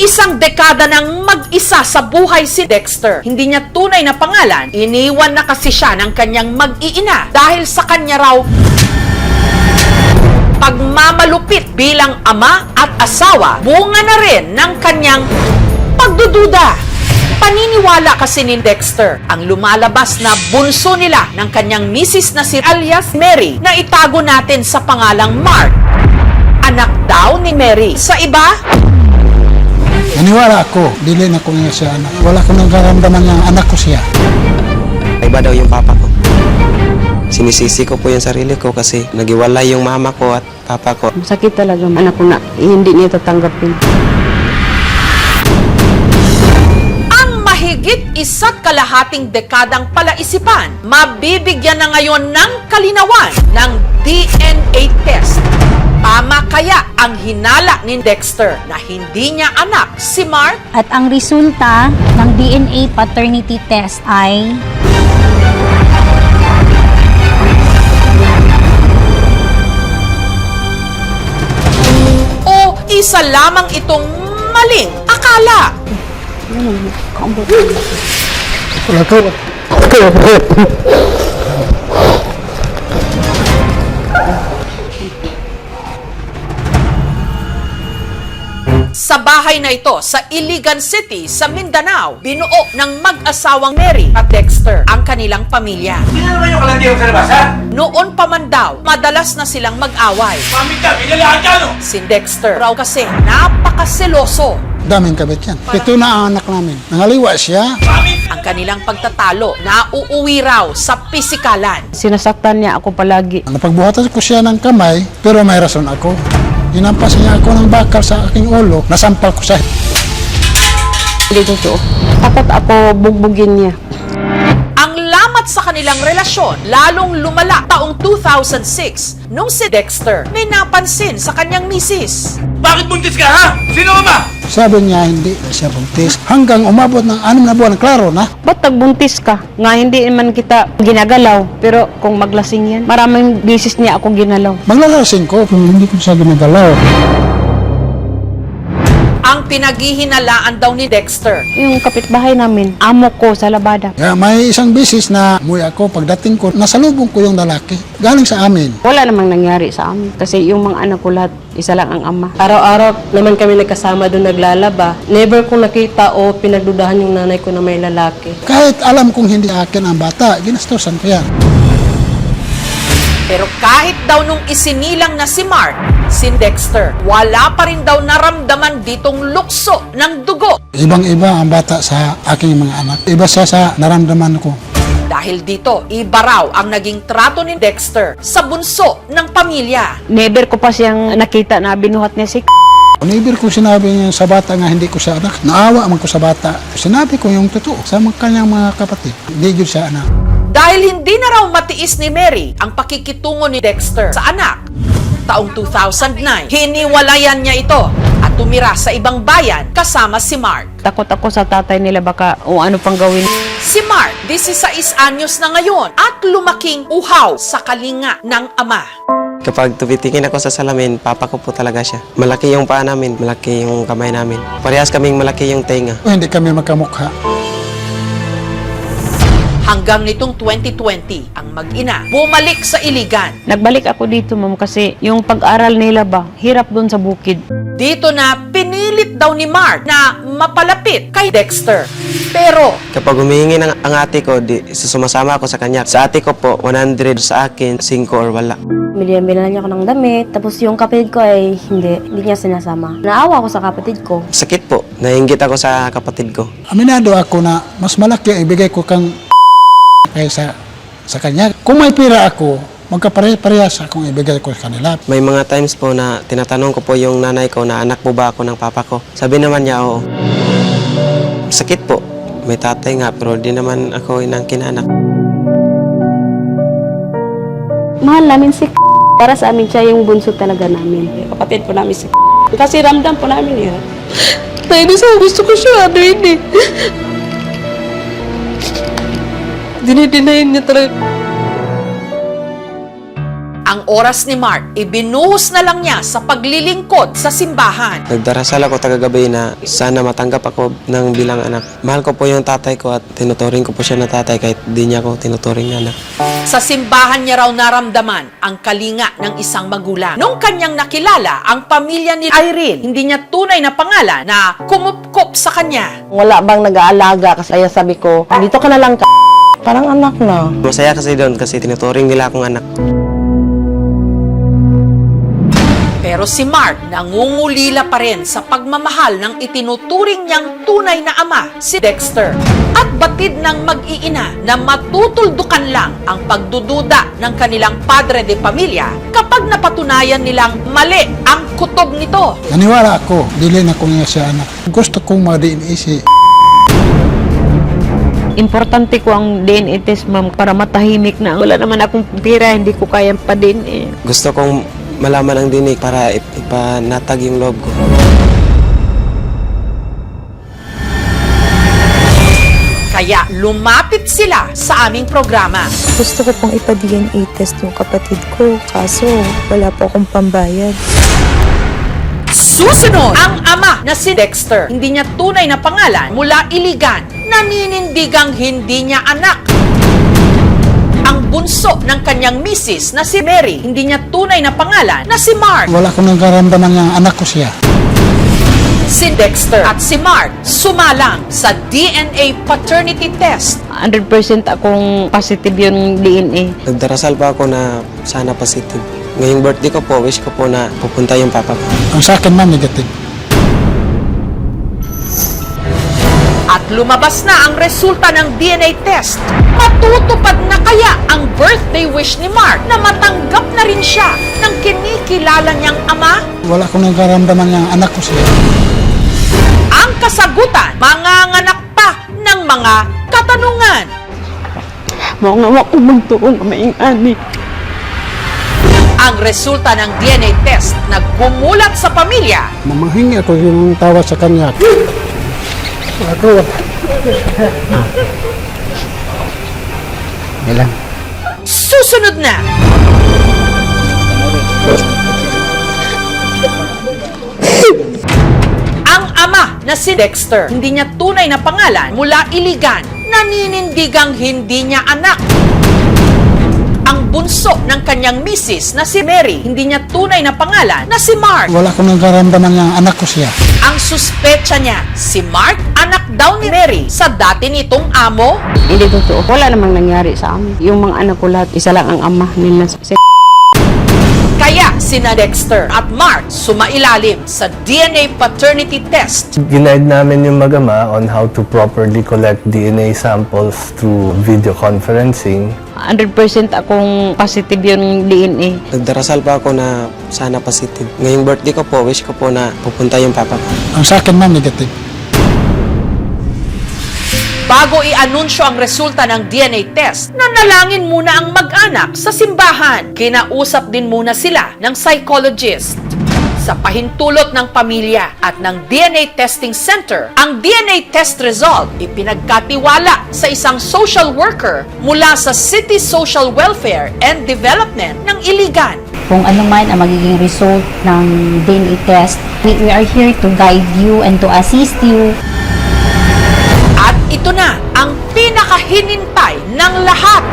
Iisang dekada nang mag-isa sa buhay si Dexter. Hindi niya tunay na pangalan, iniwan na kasi siya ng kanyang mag-iina dahil sa kanya raw pagmamalupit bilang ama at asawa, bunga na rin ng kanyang pagdududa. Paniniwala kasi ni Dexter ang lumalabas na bunso nila ng kanyang misis na si alias Mary na itago natin sa pangalang Mark. Anak daw ni Mary. Sa iba, naniwala ako, dili na ko nga siya anak. Wala ko nagkaramdaman ng anak ko siya. Iba daw yung papa ko. Sinisisi ko po yung sarili ko kasi nagiwalay yung mama ko at papa ko. Sakit talaga anak ko na hindi niya tatanggapin. ang mahigit 1.5 dekadang palaisipan, mabibigyan na ngayon ng kalinawan ng DNA test. Tama kaya ang hinala ni Dexter na hindi niya anak si Mark? At ang resulta ng DNA paternity test ay O isa lamang itong maling akala? Wala ko. Sa bahay na ito sa Iligan City sa Mindanao, binuo ng mag-asawang Mary at Dexter ang kanilang pamilya. Hindi na naman yung kalandiyan sa labas, ha? Noon pa man daw, madalas na silang mag-away. Pamit ka, binalahan ka, no? Si Dexter raw kasi napakaseloso. Daming kabit yan. 7 na ang anak namin. Nangaliwa siya. Ang kanilang pagtatalo na uuwi raw sa pisikalan. Sinasaktan niya ako palagi. Napagbuhatan ko siya ng kamay, pero may rason ako. Hinampas niya ako ng bakal sa aking ulo, nasampal ko siya. Hindi totoo. Takot ako bugbugin niya. Ang lamat sa kanilang relasyon lalong lumala taong 2006 nung si Dexter may napansin sa kanyang misis. Bakit buntis ka, ha? Sino ma? Sabi niya hindi na siya buntis. Hanggang umabot ng 6 na buwan, klaro na. Ba't nagbuntis ka? Nga hindi man kita ginagalaw. Pero kung maglasing yan, maraming beses niya ako ginalaw. Maglalasing ko kung hindi ko siya ginagalaw. Ang pinaghihinalaan daw ni Dexter, Yung kapitbahay namin, amo ko sa labada. Kaya may isang bisis na umuwi ako, pagdating ko, nasalubong ko yung lalaki. Galing sa amin. Wala namang nangyari sa amin. Kasi yung mga anak ko lahat, isa lang ang ama. Araw-araw naman kami nagkasama doon naglalaba. Never kong nakita o pinagdudahan yung nanay ko na may lalaki. Kahit alam kong hindi akin ang bata, ginastosan ko yan. pero kahit daw nung isinilang na si Mark, si Dexter, wala pa rin daw naramdaman ditong lukso ng dugo. Ibang-iba ang bata sa aking mga anak. Iba siya sa naramdaman ko. Dahil dito, iba raw ang naging trato ni Dexter sa bunso ng pamilya. Never ko pa siyang nakita na binuhat niya si Never ko sinabi niya sa bata nga hindi ko siya anak. Naawa man ko sa bata. Sinabi ko yung totoo sa kanyang mga kapatid. Hindi yun siya anak. Dahil hindi na raw matiis ni Mary ang pakikitungo ni Dexter sa anak, taong 2009, hiniwalayan niya ito at tumira sa ibang bayan kasama si Mark. Takot ako sa tatay nila baka o ano pang gawin. Si Mark, 16 anyos na ngayon at lumaking uhaw sa kalinga ng ama. Kapag tumitingin ako sa salamin, papa ko po talaga siya. Malaki yung paa namin, malaki yung kamay namin. Parehas kaming malaki yung tenga. O hindi kami magkamukha. Hanggang nitong 2020, ang mag-ina bumalik sa Iligan. Nagbalik ako dito, ma'am, kasi yung pag-aral nila ba, hirap doon sa bukid. Dito na pinilit daw ni Mark na mapalapit kay Dexter. Pero Kapag humihingi ang ate ko, sumasama ako sa kanya. Sa ate ko po, 100 sa akin, 5 or wala. Binila niya ako ng damit, tapos yung kapatid ko ay hindi niya sinasama. Naawa ako sa kapatid ko. Sakit po, nainggit ako sa kapatid ko. Aminado ako na mas malaki ang ibigay ko kang kaysa sa kanya. Kung may pira ako, magkaparehas akong ibigay ko sa kanila. May mga times po na tinatanong ko po yung nanay ko na anak po ba ako ng papa ko. Sabi naman niya, oo. Sakit po. May tatay nga, pero di naman ako inangkin anak. Mahal namin si para sa amin siya yung bunso talaga namin. Kapatid po namin si kasi ramdam po namin yun. Tayo sa gusto ko siya, ano yun eh. Dinidinayin niya talaga. Ang oras ni Mark, ibinuhos na lang niya sa paglilingkod sa simbahan. Nagdarasal ako tagagabi na sana matanggap ako ng bilang anak. Mahal ko po yung tatay ko at tinuturing ko po siya na tatay kahit di niya ako tinuturing na anak. Sa simbahan niya raw naramdaman ang kalinga ng isang magulang. Nung kanyang nakilala ang pamilya ni Irene, hindi niya tunay na pangalan na kumupkop sa kanya. Wala bang nag-aalaga? Kasi kaya sabi ko, dito ka na lang parang anak na. Masaya kasi doon kasi tinuturing nila akong anak. Pero si Mark nangungulila pa rin sa pagmamahal ng itinuturing niyang tunay na ama, si Dexter. At batid ng mag-iina na matutuldukan lang ang pagdududa ng kanilang padre de pamilya kapag napatunayan nilang mali ang kutob nito. Naniwala ako, dili na ko niya siya anak. Gusto kong ma-DNA si Importante ko ang DNA test, ma'am, para matahimik na. Wala naman akong pira, hindi ko kayang pa-DNA. Gusto kong malaman ang dinig para ipanatag yung loob ko. Kaya lumapit sila sa aming programa. Gusto ko pong ipa-DNA test yung kapatid ko, kaso wala po akong pambayad. Susunod, ang ama na si Dexter. Hindi niya tunay na pangalan mula Iligan. Naninindigang hindi niya anak. Ang bunso ng kanyang misis na si Mary. Hindi niya tunay na pangalan na si Mark. wala ko nagkaramdaman ng anak ko siya. Si Dexter at si Mark sumalang sa DNA paternity test. 100% akong positive yung DNA. Nagdarasal pa ako na sana positive. Ngayong birthday ko po, wish ko po na pupunta yung papa ko. Ang sa akin man, negative. At lumabas na ang resulta ng DNA test. Matutupad na kaya ang birthday wish ni Mark na matanggap na rin siya ng kinikilala niyang ama? Wala ko nagkaramdaman ng anak ko siya. Ang kasagutan, manganganak pa ng mga katanungan. Mga ko magtuon na maingani. Ang resulta ng DNA test nagbumulat sa pamilya. Mamahingi ako yung tawad sa kanya. Ako. Ilan? Susunod na! Ang ama na si Dexter, hindi niya tunay na pangalan mula Iligan. Naninindigang hindi niya anak. Ang bunso ng kanyang misis na si Mary, hindi niya tunay na pangalan na si Mark. Wala ko nagkaramdaman ng anak ko siya. Ang suspecha niya, si Mark, anak daw ni Mary sa dati nitong amo. Hindi totoo. Wala namang nangyari sa amin. Yung mga anak ko lahat, isa lang ang ama nila. Kaya sina Dexter at Mark sumailalim sa DNA paternity test. Ginaid namin yung mag-ama on how to properly collect DNA samples through video conferencing. 100% akong positive yung DNA. Nagdarasal pa ako na sana positive. Ngayong birthday ko po, wish ko po na pupunta yung papa ko. Ang sa akin man, negative. Bago i-anunsyo ang resulta ng DNA test, nanalangin muna ang mag-anak sa simbahan. Kinausap din muna sila ng psychologist. Sa pahintulot ng pamilya at ng DNA testing center, ang DNA test result ipinagkatiwala sa isang social worker mula sa City Social Welfare and Development ng Iligan. Kung ano man ang magiging result ng DNA test, we are here to guide you and to assist you. At ito na ang pinakahinintay ng lahat.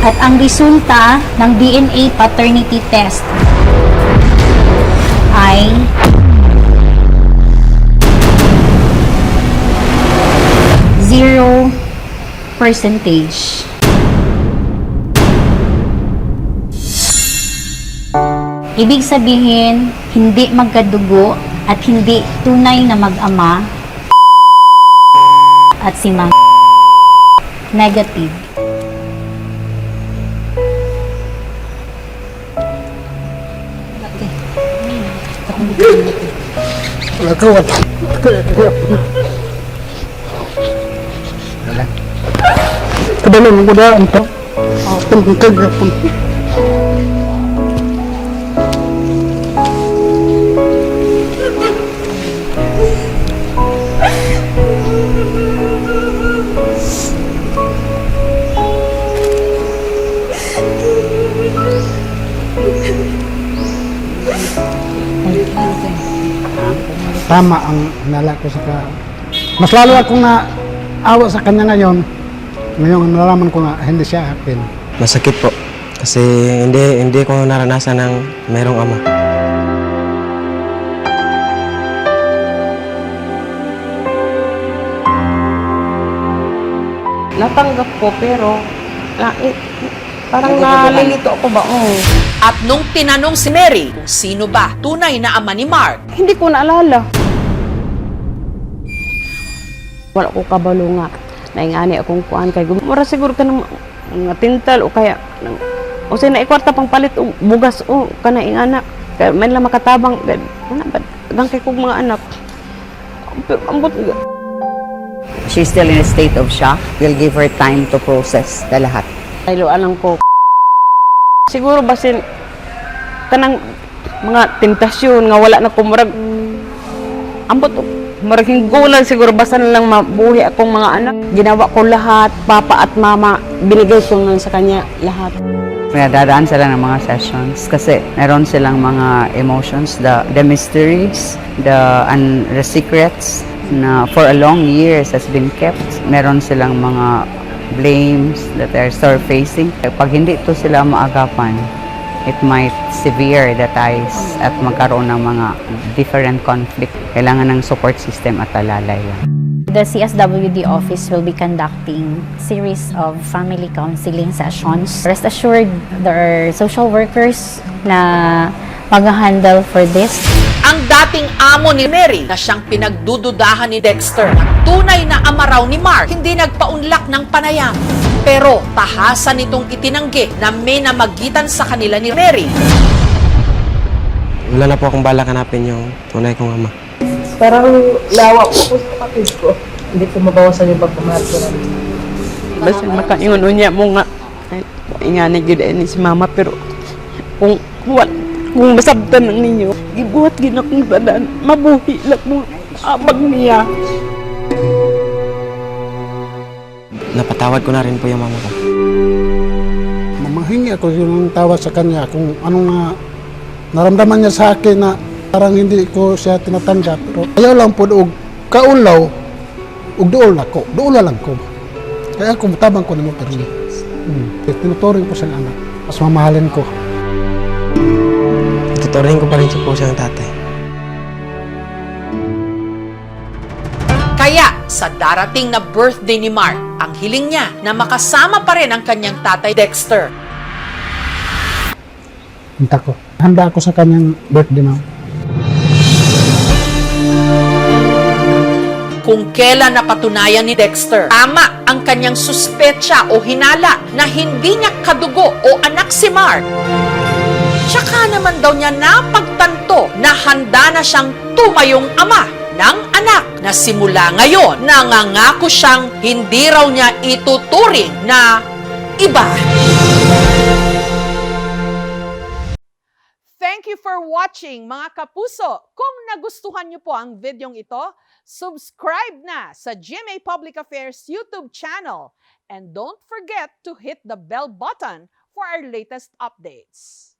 At ang resulta ng DNA paternity test ay %. Ibig sabihin, hindi magkadugo at hindi tunay na mag-ama at si Mang negative. Wala ko. Kadalo mo daan to. Kagapon. Tama ang hinala ko sa mas lalo akong naawa sa kanya ngayon. Ngayon nalaman ko na hindi siya akin. Masakit po. Kasi hindi ko naranasan ng mayroong ama. Natanggap ko pero parang nalilito ako ba? At nung tinanong si Mary kung sino ba tunay na ama ni Mark, Hindi ko naalala. Wala ko kabalo nga. Naingani akong kuan kay mura siguro ka ng mga tintal o kaya o say na ikwarta pang palit o bugas o kana ingana. Kaya may lang makatabang ana ba gang kay kog mga anak. Pero ambot She's still in a state of shock. We'll give her time to process the lahat. Ayloan lang ko. Siguro basin kanang mga tentasyon nga wala na ko murag ambot murag hinggulan siguro basta na lang mabuhi akong mga anak. Ginawa ko lahat, papa at mama, binigay ko lang sa kanya lahat. Dadaan sila ng mga sessions kasi meron silang mga emotions, the mysteries, the secrets na for a long years has been kept. Meron silang mga blames that are surfacing. Pag hindi ito sila maagapan, it might sever the ties at magkaroon ng mga different conflict. Kailangan ng support system at alalay lang. The CSWD office will be conducting series of family counseling sessions. Rest assured, there are social workers na mag-handle for this. ang dating amo ni Mary na siyang pinagdududahan ni Dexter na tunay na ama raw ni Mark, hindi nagpaunlak ng panayam. Pero tahasan nitong itinanggi na may namagitan sa kanila ni Mary. Wala na po akong balak hanapin yung tunay kong ama. Parang lawa po sa kapatid ko. Hindi ko mabawasan yung pagmamahal ko na. Basta makaingon niya mo nga. Inganay yun ni si mama pero kung masabtan ng ninyo, ibuhat ginakong tanan, mabuhi lang mo abag niya. Napatawad ko na rin po yung mama ko. Mamahingi ako yung tawad sa kanya kung anong naramdaman niya sa akin na parang hindi ko siya tinatanggap. Pero ayaw lang po og kaulaw, og duol ako, duula lang ko. Kaya ako tabang ko na mo pero tinuturing ko siyang anak. Mas mamahalin ko. Tuturing ko pa rin siya po siyang tatay. Kaya sa darating na birthday ni Mark, ang hiling niya na makasama pa rin ang kanyang tatay Dexter. Handa ako sa kanyang birthday na. Kung kailan napatunayan ni Dexter, tama ang kanyang suspetsa o hinala na hindi niya kadugo o anak si Mark. Tsaka naman daw niya napagtanto na handa na siyang tumayong ama ng anak na simula ngayon nangangako siyang hindi raw niya ituturing na iba. Thank you for watching mga kapuso. Kung nagustuhan niyo po ang videong ito, subscribe na sa GMA Public Affairs YouTube channel and don't forget to hit the bell button for our latest updates.